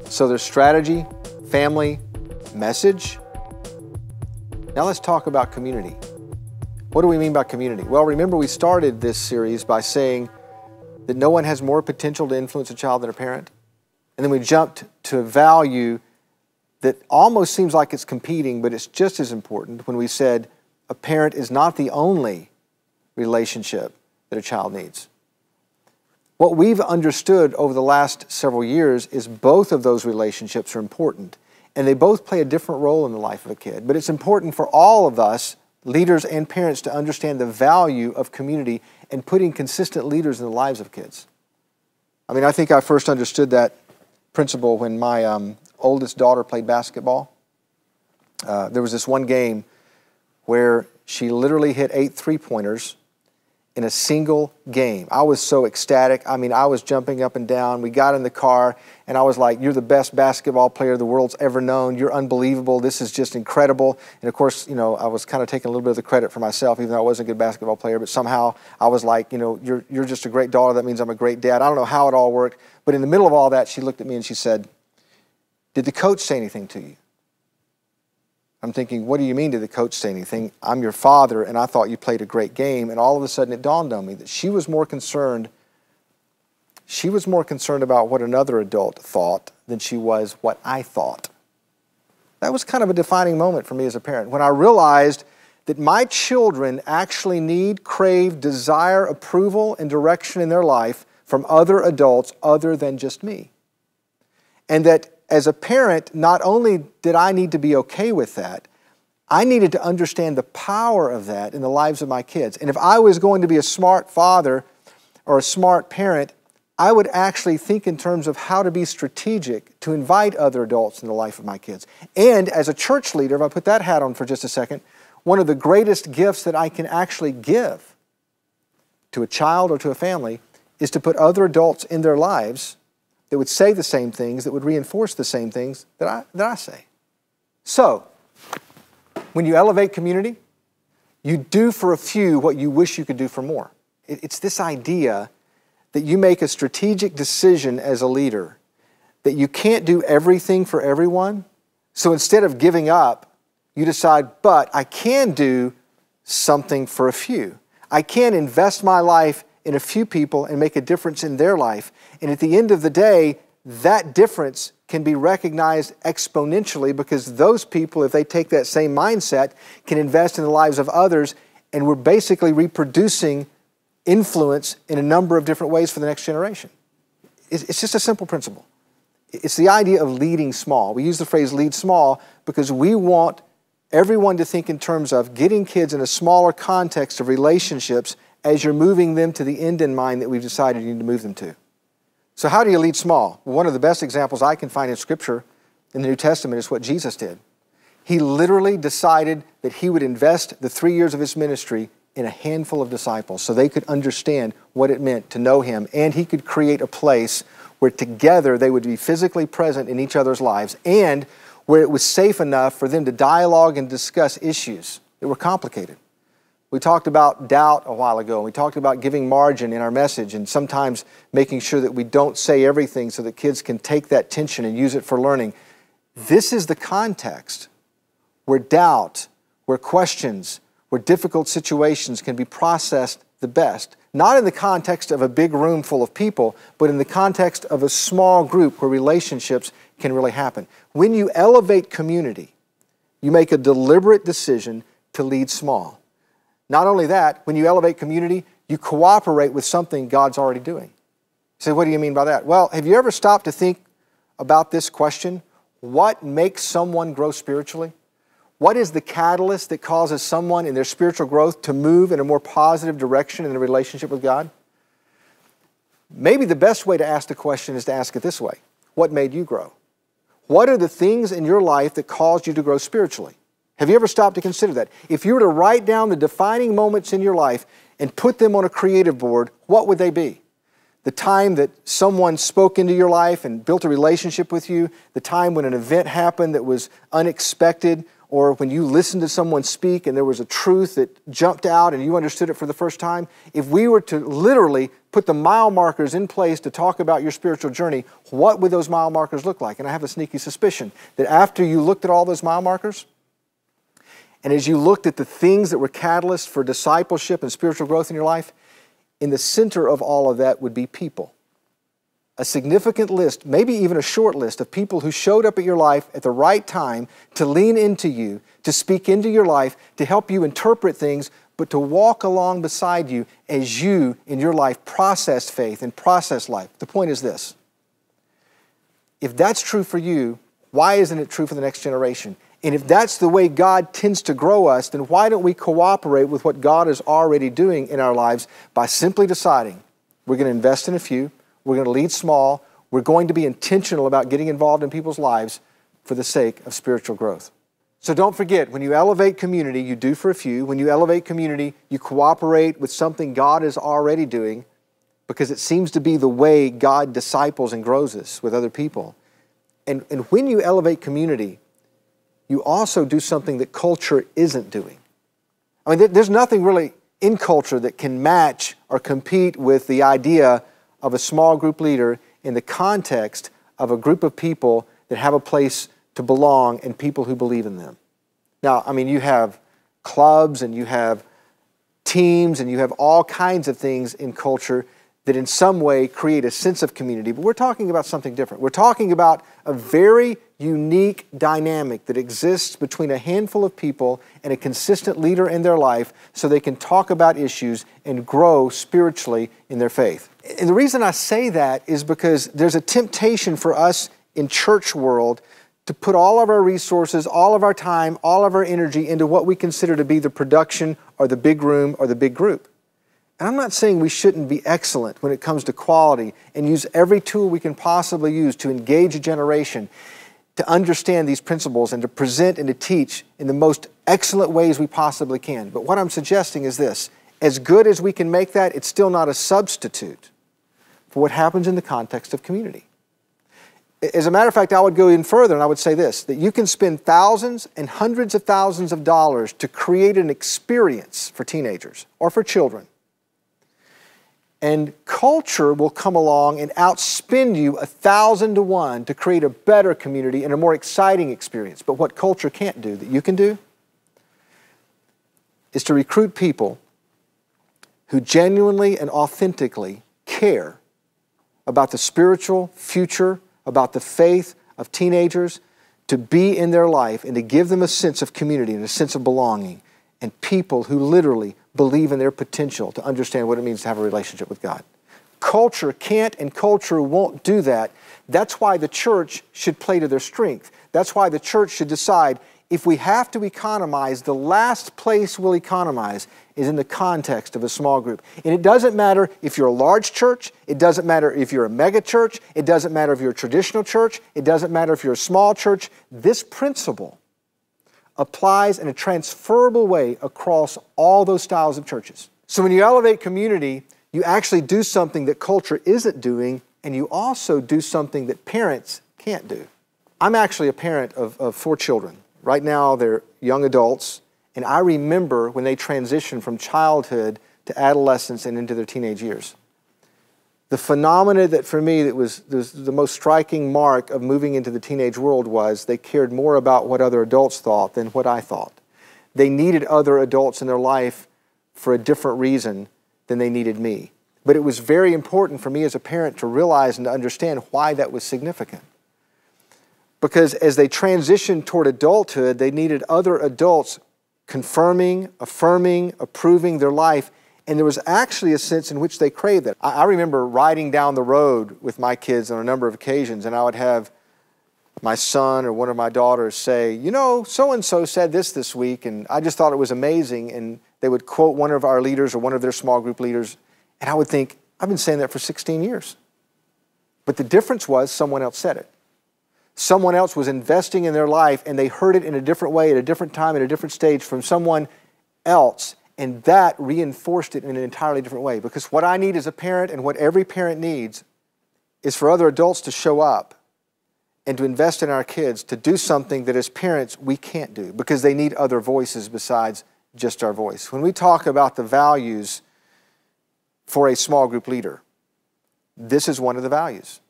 So there's strategy, family, message. Now let's talk about community. What do we mean by community? Well, remember we started this series by saying that no one has more potential to influence a child than a parent. And then we jumped to a value that almost seems like it's competing, but it's just as important when we said a parent is not the only relationship that a child needs. What we've understood over the last several years is both of those relationships are important, and they both play a different role in the life of a kid. But it's important for all of us, leaders and parents, to understand the value of community and putting consistent leaders in the lives of kids. I mean, I think I first understood that principle when my oldest daughter played basketball. There was this one game where she literally hit 8 three-pointers in a single game. I was so ecstatic. I mean, I was jumping up and down. We got in the car, and I was like, you're the best basketball player the world's ever known. You're unbelievable. This is just incredible. And of course, you know, I was kind of taking a little bit of the credit for myself, even though I wasn't a good basketball player, but somehow I was like, you know, you're just a great daughter. That means I'm a great dad. I don't know how it all worked, but in the middle of all that, she looked at me and she said, did the coach say anything to you? I'm thinking, what do you mean, did the coach say anything? I'm your father, and I thought you played a great game. And all of a sudden it dawned on me that she was more concerned about what another adult thought than she was what I thought. That was kind of a defining moment for me as a parent, when I realized that my children actually need, crave, desire approval and direction in their life from other adults other than just me. And that as a parent, not only did I need to be okay with that, I needed to understand the power of that in the lives of my kids. And if I was going to be a smart father or a smart parent, I would actually think in terms of how to be strategic to invite other adults in the life of my kids. And as a church leader, if I put that hat on for just a second, one of the greatest gifts that I can actually give to a child or to a family is to put other adults in their lives that would say the same things, that would reinforce the same things that I say. So, when you elevate community, you do for a few what you wish you could do for more. It's this idea that you make a strategic decision as a leader that you can't do everything for everyone. So instead of giving up, you decide, but I can do something for a few. I can invest my life in a few people and make a difference in their life. And at the end of the day, that difference can be recognized exponentially because those people, if they take that same mindset, can invest in the lives of others, and we're basically reproducing influence in a number of different ways for the next generation. It's just a simple principle. It's the idea of leading small. We use the phrase lead small because we want everyone to think in terms of getting kids in a smaller context of relationships as you're moving them to the end in mind that we've decided you need to move them to. So how do you lead small? Well, one of the best examples I can find in Scripture in the New Testament is what Jesus did. He literally decided that he would invest the 3 years of his ministry in a handful of disciples so they could understand what it meant to know him, and he could create a place where together they would be physically present in each other's lives and where it was safe enough for them to dialogue and discuss issues that were complicated. We talked about doubt a while ago. We talked about giving margin in our message and sometimes making sure that we don't say everything so that kids can take that tension and use it for learning. This is the context where doubt, where questions, where difficult situations can be processed the best. Not in the context of a big room full of people, but in the context of a small group where relationships can really happen. When you elevate community, you make a deliberate decision to lead small. Not only that, when you elevate community, you cooperate with something God's already doing. You say, what do you mean by that? Well, have you ever stopped to think about this question? What makes someone grow spiritually? What is the catalyst that causes someone in their spiritual growth to move in a more positive direction in their relationship with God? Maybe the best way to ask the question is to ask it this way. What made you grow? What are the things in your life that caused you to grow spiritually? Have you ever stopped to consider that? If you were to write down the defining moments in your life and put them on a creative board, what would they be? The time that someone spoke into your life and built a relationship with you, the time when an event happened that was unexpected, or when you listened to someone speak and there was a truth that jumped out and you understood it for the first time, if we were to literally put the mile markers in place to talk about your spiritual journey, what would those mile markers look like? And I have a sneaky suspicion that after you looked at all those mile markers, and as you looked at the things that were catalysts for discipleship and spiritual growth in your life, in the center of all of that would be people. A significant list, maybe even a short list of people who showed up at your life at the right time to lean into you, to speak into your life, to help you interpret things, but to walk along beside you as you, in your life, process faith and process life. The point is this. If that's true for you, why isn't it true for the next generation? And if that's the way God tends to grow us, then why don't we cooperate with what God is already doing in our lives by simply deciding we're going to invest in a few, we're going to lead small, we're going to be intentional about getting involved in people's lives for the sake of spiritual growth. So don't forget, when you elevate community, you do for a few. When you elevate community, you cooperate with something God is already doing because it seems to be the way God disciples and grows us with other people. And when you elevate community, you also do something that culture isn't doing. I mean, there's nothing really in culture that can match or compete with the idea of a small group leader in the context of a group of people that have a place to belong and people who believe in them. Now, I mean, you have clubs and you have teams and you have all kinds of things in culture that in some way create a sense of community, but we're talking about something different. We're talking about a very unique dynamic that exists between a handful of people and a consistent leader in their life so they can talk about issues and grow spiritually in their faith. And the reason I say that is because there's a temptation for us in church world to put all of our resources, all of our time, all of our energy into what we consider to be the production or the big room or the big group. And I'm not saying we shouldn't be excellent when it comes to quality and use every tool we can possibly use to engage a generation to understand these principles and to present and to teach in the most excellent ways we possibly can. But what I'm suggesting is this. As good as we can make that, it's still not a substitute for what happens in the context of community. As a matter of fact, I would go in further and I would say this, that you can spend thousands and hundreds of thousands of dollars to create an experience for teenagers or for children. And culture will come along and outspend you 1,000 to 1 to create a better community and a more exciting experience. But what culture can't do that you can do is to recruit people who genuinely and authentically care about the spiritual future, about the faith of teenagers, to be in their life and to give them a sense of community and a sense of belonging, and people who literally believe in their potential to understand what it means to have a relationship with God. Culture can't and culture won't do that. That's why the church should play to their strength. That's why the church should decide if we have to economize, the last place we'll economize is in the context of a small group. And it doesn't matter if you're a large church, it doesn't matter if you're a mega church, it doesn't matter if you're a traditional church, it doesn't matter if you're a small church. This principle applies in a transferable way across all those styles of churches. So when you elevate community, you actually do something that culture isn't doing, and you also do something that parents can't do. I'm actually a parent of 4 children. Right now, they're young adults, and I remember when they transitioned from childhood to adolescence and into their teenage years. The phenomena that for me that was the most striking mark of moving into the teenage world was they cared more about what other adults thought than what I thought. They needed other adults in their life for a different reason than they needed me. But it was very important for me as a parent to realize and to understand why that was significant. Because as they transitioned toward adulthood, they needed other adults confirming, affirming, approving their life. And there was actually a sense in which they craved that. I remember riding down the road with my kids on a number of occasions, and I would have my son or one of my daughters say, you know, so-and-so said this week, and I just thought it was amazing. And they would quote one of our leaders or one of their small group leaders, and I would think, I've been saying that for 16 years. But the difference was someone else said it. Someone else was investing in their life, and they heard it in a different way, at a different time, at a different stage from someone else, and that reinforced it in an entirely different way. Because what I need as a parent and what every parent needs is for other adults to show up and to invest in our kids to do something that as parents we can't do because they need other voices besides just our voice. When we talk about the values for a small group leader, this is one of the values.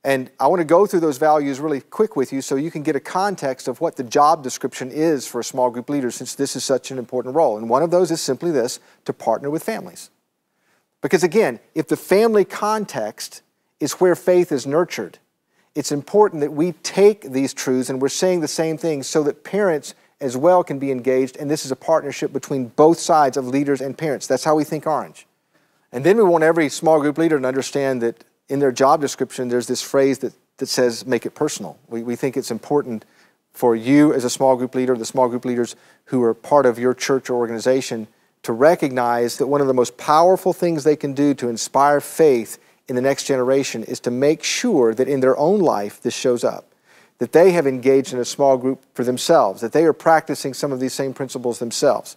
And I want to go through those values really quick with you so you can get a context of what the job description is for a small group leader, since this is such an important role. And one of those is simply this: to partner with families. Because again, if the family context is where faith is nurtured, it's important that we take these truths and we're saying the same things so that parents as well can be engaged, and this is a partnership between both sides of leaders and parents. That's how we think Orange. And then we want every small group leader to understand that in their job description, there's this phrase that says, make it personal. We think it's important for you as a small group leader, the small group leaders who are part of your church or organization, to recognize that one of the most powerful things they can do to inspire faith in the next generation is to make sure that in their own life this shows up, that they have engaged in a small group for themselves, that they are practicing some of these same principles themselves.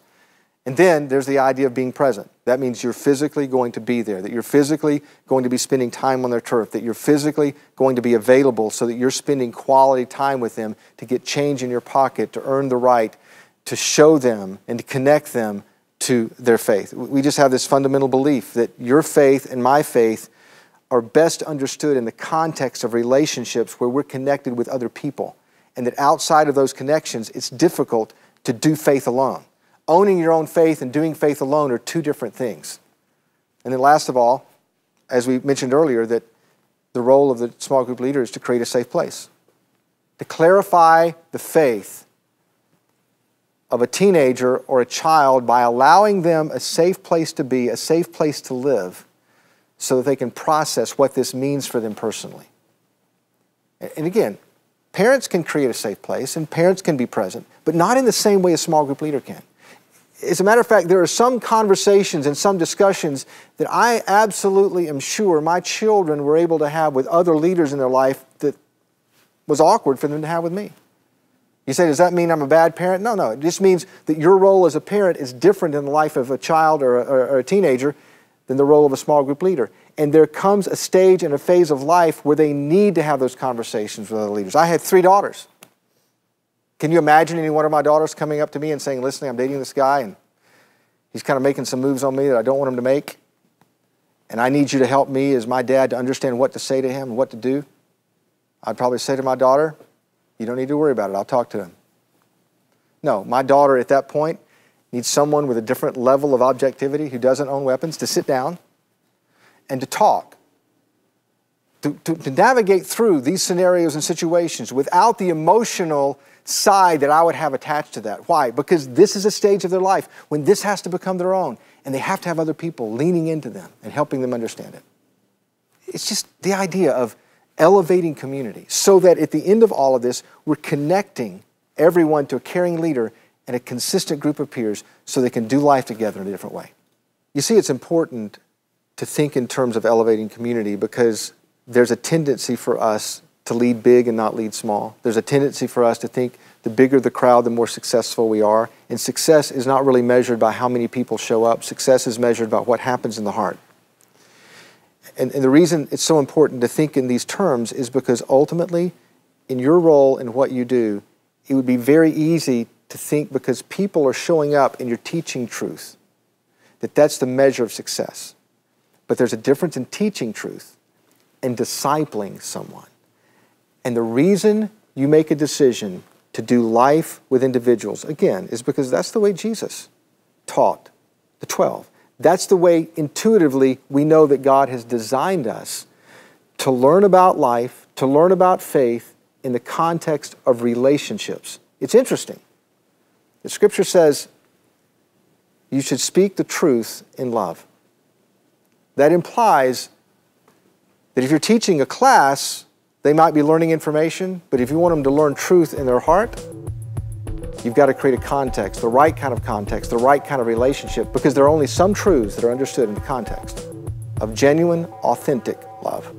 And then there's the idea of being present. That means you're physically going to be there, that you're physically going to be spending time on their turf, that you're physically going to be available so that you're spending quality time with them to get change in your pocket, to earn the right to show them and to connect them to their faith. We just have this fundamental belief that your faith and my faith are best understood in the context of relationships where we're connected with other people, and that outside of those connections, it's difficult to do faith alone. Owning your own faith and doing faith alone are two different things. And then last of all, as we mentioned earlier, that the role of the small group leader is to create a safe place, to clarify the faith of a teenager or a child by allowing them a safe place to be, a safe place to live, so that they can process what this means for them personally. And again, parents can create a safe place and parents can be present, but not in the same way a small group leader can. As a matter of fact, there are some conversations and some discussions that I absolutely am sure my children were able to have with other leaders in their life that was awkward for them to have with me. You say, does that mean I'm a bad parent? No. It just means that your role as a parent is different in the life of a child or a teenager than the role of a small group leader. And there comes a stage and a phase of life where they need to have those conversations with other leaders. I had 3 daughters. Can you imagine any one of my daughters coming up to me and saying, listen, I'm dating this guy and he's kind of making some moves on me that I don't want him to make, and I need you to help me as my dad to understand what to say to him and what to do? I'd probably say to my daughter, you don't need to worry about it, I'll talk to him. No, my daughter at that point needs someone with a different level of objectivity who doesn't own weapons to sit down and to talk, to navigate through these scenarios and situations without the emotional side that I would have attached to that. Why? Because this is a stage of their life when this has to become their own, and they have to have other people leaning into them and helping them understand it. It's just the idea of elevating community so that at the end of all of this, we're connecting everyone to a caring leader and a consistent group of peers so they can do life together in a different way. You see, it's important to think in terms of elevating community because there's a tendency for us to lead big and not lead small. There's a tendency for us to think the bigger the crowd, the more successful we are. And success is not really measured by how many people show up. Success is measured by what happens in the heart. And the reason it's so important to think in these terms is because ultimately, in your role and what you do, it would be very easy to think because people are showing up and you're teaching truth, that that's the measure of success. But there's a difference in teaching truth and discipling someone. And the reason you make a decision to do life with individuals, again, is because that's the way Jesus taught the 12. That's the way intuitively we know that God has designed us to learn about life, to learn about faith in the context of relationships. It's interesting. The Scripture says you should speak the truth in love. That implies that if you're teaching a class, they might be learning information, but if you want them to learn truth in their heart, you've got to create a context, the right kind of relationship, because there are only some truths that are understood in the context of genuine, authentic love.